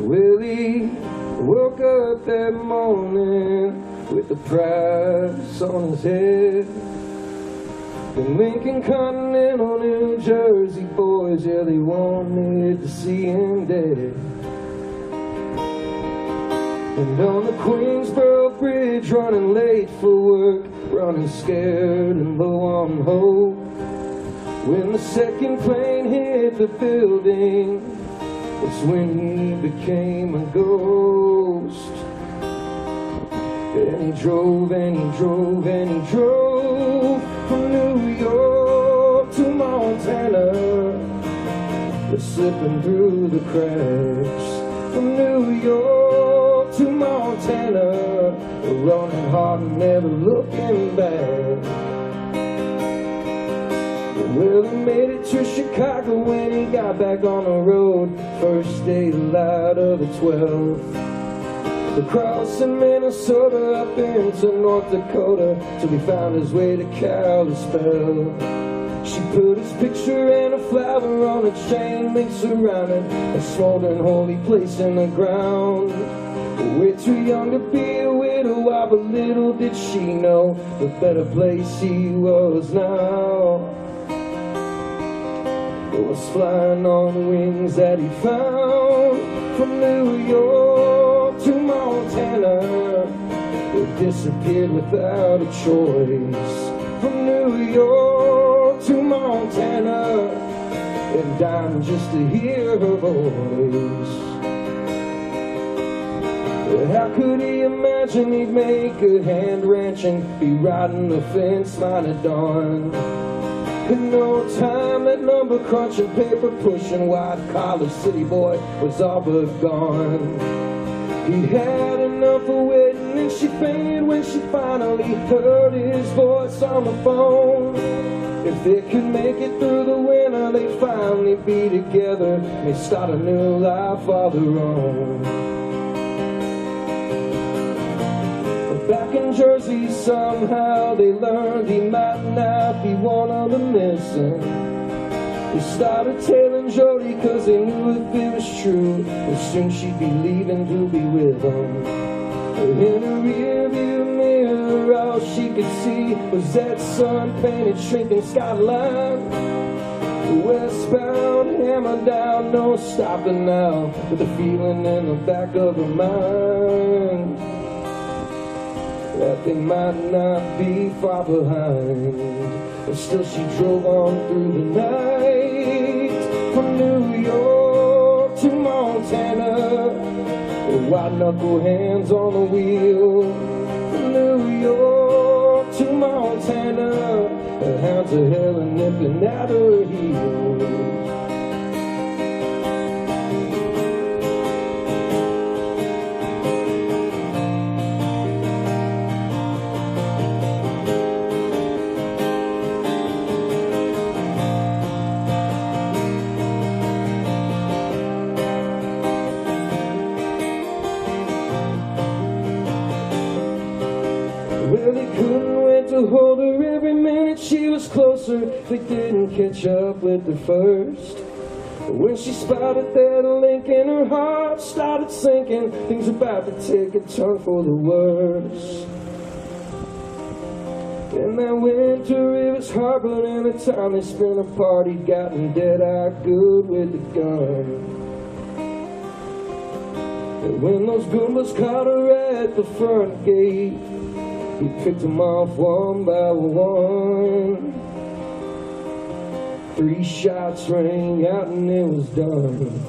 Willie woke up that morning with the price on his head. The Lincoln Continental, New Jersey boys, yeah, they wanted to see him dead. And on the Queensboro Bridge, running late for work, running scared and low on hope, when the second plane hit the building, that's when he became a ghost. And he drove and he drove and he drove from New York to Montana, but slipping through the cracks. From New York to Montana, running hard and never looking back. Well, he made it to Chicago when he got back on the road, first day light of the 12th. Crossing Minnesota up into North Dakota, till he found his way to Kalispell. She put his picture and a flower on a chain link surrounding a smoldering holy place in the ground. Way too young to be a widow, but little did she know the better place he was now. It was flying on wings that he found from New York to Montana. It disappeared without a choice. From New York to Montana, and dying just to hear her voice. How could he imagine he'd make a hand wrench and be riding the fence line at dawn? In no time, that number crunching, paper pushing, white collar city boy was all but gone. He had enough of waiting, and she fainted when she finally heard his voice on the phone. If they could make it through the winter, they'd finally be together and start a new life of their own. Back in Jersey, somehow they learned he might not be one of the missing. They started tailing Jody, cause they knew if it was true, that soon she'd be leaving to be with him. In her rearview mirror, all she could see was that sun-painted shrinking skyline. Westbound, hammer down, no stopping now, with a feeling in the back of her mind that they might not be far behind. But still she drove on through the night, from New York to Montana, with white knuckle hands on the wheel. From New York to Montana, the hounds of hell are nipping at her heels. Well, they couldn't wait to hold her every minute she was closer. They didn't catch up with her first. When she spotted that link in her heart started sinking, things were about to take a turn for the worse. In that winter it was harbor, and the time they spent apart, he'd gotten dead-eye good with the gun. And when those Goombas caught her at the front gate, he picked them off one by one. 3 shots rang out and it was done.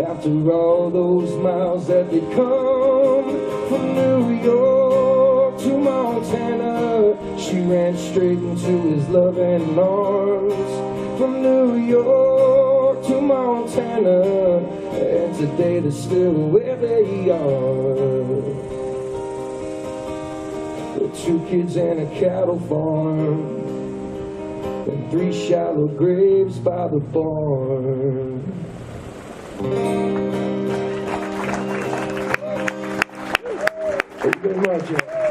After all those miles that they come from New York to Montana, she ran straight into his loving arms. From New York to Montana, and today they're still where they are. 2 kids and a cattle farm, and 3 shallow graves by the barn. Thank you very much.